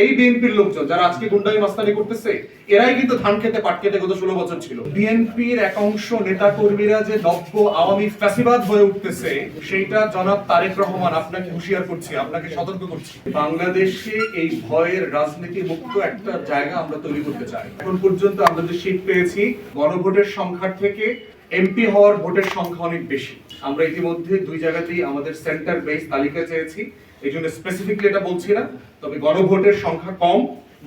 এই বিএনপির লোকজন যারা আজকে গুন্ডামি মাস্তানি করতেছে এরাই কিন্তু ধান খেতে পাট খেতে গত 16 বছর ছিল। বিএনপির একাংশ নেতা কর্মীরা যে নব্য আওয়ামী ফ্যাসিবাদ হয়ে উঠতেছে সেইটা জনাব তারেক রহমান আপনাকে হুঁশিয়ার করছি, আপনাকে সতর্ক করছি। বাংলাদেশে এই ভয়ের রাজনীতি মুক্ত একটা জায়গা আমরা তৈরি করতে চাই। এখন পর্যন্ত আমরা যে সিট পেয়েছি গণভোটের সংখ্যার থেকে এমপি হওয়ার ভোটের সংখ্যা অনেক বেশি। আমরা ইতিমধ্যে দুই জায়গাতেই আমাদের সেন্টার বেস তালিকা চেয়েছি, এই জন্য স্পেসিফিকলি এটা বলছি না, তবে গণভোটের সংখ্যা কম,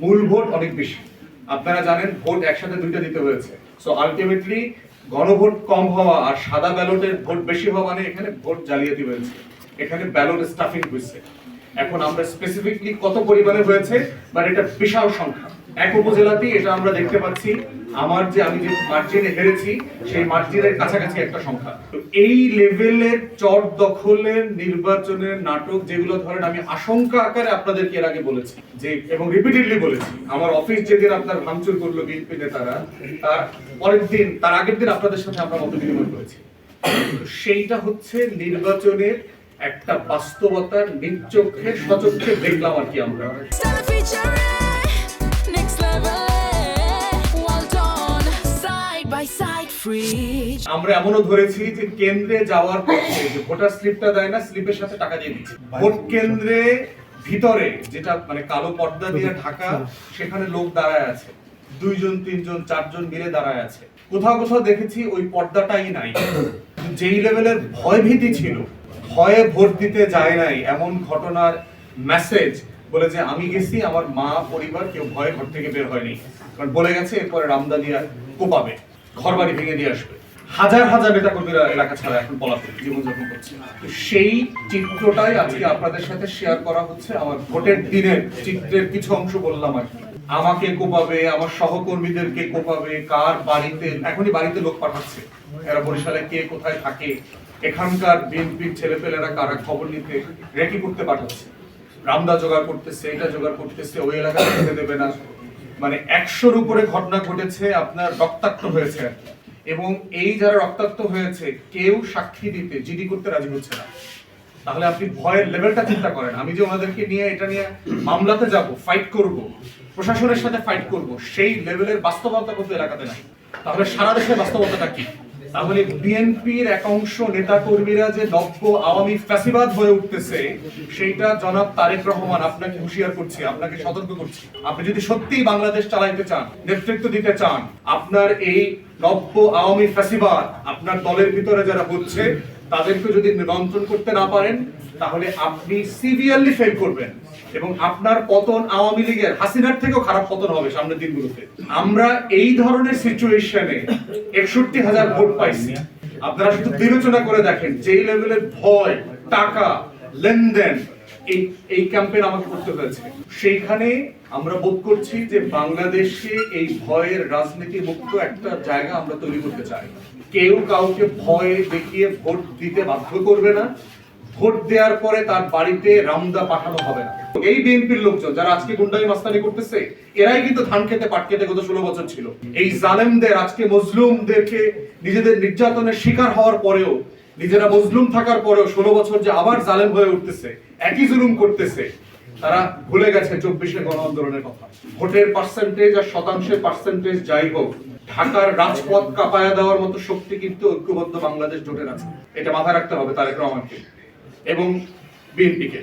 মূল ভোট অনেক বেশি। আপনারা জানেন ভোট একসাথে দুইটা দিতে হয়েছে। সো আলটিমেটলি গণভোট কম হওয়া আর সাদা ব্যালটের ভোট বেশি হওয়া মানে এখানে ভোট জালিয়াতি হয়েছে, এখানে ব্যালট স্টাফিং হয়েছে। এখন আমরা স্পেসিফিকলি কত পরিমাণে হয়েছে বাট এটা বিশাল সংখ্যা। এক উপজেলাতেই এটা আমরা দেখতে পাচ্ছি, আমি যে মার্জিনে হেরেছি সেই মার্জিনের কাছাকাছি একটা সংখ্যা। তো এই লেভেলের চট দখলের নির্বাচনের নাটক যেগুলো ধরেন আমি আশঙ্কা আকারে আপনাদেরকে এর আগে বলেছি যে, এবং রিপিটেডলি বলেছি, আমার অফিস যেদিন আপনার ভাঙচুর করলো বিএনপি নেতারা তার পরের দিন তার আগের দিন আপনাদের সাথে আমরা মত বিনিময় করেছি। সেইটা হচ্ছে নির্বাচনের একটা বাস্তবতার নিচোখে সচক্ষে দেখলাম আর কি আমরা। আমরা এমনও ধরেছি যে কেন্দ্রে যাওয়ার পথে যে ভোটার স্লিপটা দেয় না, স্লিপের সাথে টাকা দিয়ে দিচ্ছে। ভোট কেন্দ্রে ভিতরে যেটা মানে কালো পর্দা দিয়ে ঢাকা, সেখানে লোক দাঁড়ায় আছে, 2 জন 3 জন 4 জন মিলে দাঁড়ায় আছে। কোথাও কোথাও দেখেছি ওই পর্দাটাই নাই। যেই লেভেলের ভয় ভীতি ছিল, ভয়ে ভোট দিতে যায় নাই এমন ঘটনার মেসেজ বলে যে আমি গেছি, আমার মা পরিবার কেউ ভয়ে ঘর থেকে বের হয়নি, কারণ বলে গেছে এরপরে রামদা দিয়া কোপাবে, ঘর বাড়ি ভেঙে দিয়ে আসবে। হাজার হাজার নেতা কর্মীরা এলাকা ছাড়া এখন পলাতক জীবনযাপন করছে। সেই চিত্রটাই আজকে আপনাদের সাথে শেয়ার করা হচ্ছে। আমার ভোটের দিনের চিত্রের কিছু অংশ বললাম আর কি। আমাকে কোপাবে, আমার সহকর্মীদেরকে কোপাবে, কার বাড়িতে, এখনই বাড়িতে লোক পাঠাচ্ছে, এরা বরিশালে কে কোথায় থাকে, এখানকার বিএনপির ছেলেপেলেরা কারা খবর নিতে রেকি করতে পাঠাচ্ছে, রামদা জোগাড় করতেছে, এটা জোগাড় করতেছে, ওই এলাকা যেতে দেবে না। মানে 100-র উপরে ঘটনা ঘটেছে, আপনার রক্তাক্ত হয়েছে। এবং এই যারা রক্তাক্ত হয়েছে কেউ সাক্ষী দিতে জিডি করতে রাজি হচ্ছে না। তাহলে আপনি ভয়ের লেভেলটা চিন্তা করেন। আমি যে ওনাদেরকে নিয়ে এটা নিয়ে মামলাতে যাব, ফাইট করব, প্রশাসনের সাথে ফাইট করব, সেই লেভেলের বাস্তবতা কিন্তু এলাকাতে নাই। তাহলে সারা দেশের বাস্তবতাটা কি? তাহলে বিএনপির একাংশ নেতা কর্মীরা যে নব্য আওয়ামী ফ্যাসিবাদ হয়ে উঠতেছে সেইটা জনাব তারেক রহমান আপনাকে হুঁশিয়ার করছি, আপনাকে সতর্ক করছি। আপনি যদি সত্যিই বাংলাদেশ চালাইতে চান, নেতৃত্ব দিতে চান, আপনার এই নব্য আওয়ামী ফ্যাসিবাদ আপনার দলের ভিতরে যারা হচ্ছে তাদেরকে যদি নিয়ন্ত্রণ করতে না পারেন, তাহলে আপনি সিভিয়ারলি ফেল করবেন এবং আপনার পতন আওয়ামী লীগের হাসিনার থেকেও খারাপ পতন হবে সামনের দিনগুলোতে। আমরা এই ধরনের সিচুয়েশনে 61,000 ভোট পাইছি। আপনারা শুধু বিবেচনা করে দেখেন যেই লেভেলের ভয়, টাকা, লেনদেন এই ক্যাম্পেইন আমাকে করতে হয়েছে। সেইখানে আমরা বোধ করছি যে বাংলাদেশে এই ভয়ের রাজনীতি মুক্ত একটা জায়গা আমরা তৈরি করতে চাই। কেউ কাউকে ভয় দেখিয়ে ভোট দিতে বাধ্য করবে না, ভোট দেওয়ার পরে তার বাড়িতে রামদা পাঠানো হবে না। এই বিএনপির লোকজন যারা আজকে গুন্ডামি মাস্তানি করতেছে এরাই কিন্তু ধান খেতে পাট খেতে গত 16 বছর ছিল। এই জালেমদের, আজকে মজলুমদেরকে নিজেদের নির্যাতনের শিকার হওয়ার পরেও, নিজেরা মজলুম থাকার পরেও 16 বছর যে আবার জালেম হয়ে উঠতেছে, একই জুলুম করতেছে, তারা ভুলে গেছে 24-এর গণ আন্দোলনের কথা। ভোটের পার্সেন্টেজ আর শতাংশের পার্সেন্টেজ যাই হোক, ঢাকার রাজপথ কাঁপায়া দেওয়ার মতো শক্তি কিন্তু ঐক্যবদ্ধ বাংলাদেশ জোটের আছে। এটা মাথায় রাখতে হবে তারেক রহমানকে এবং বিএনপিকে।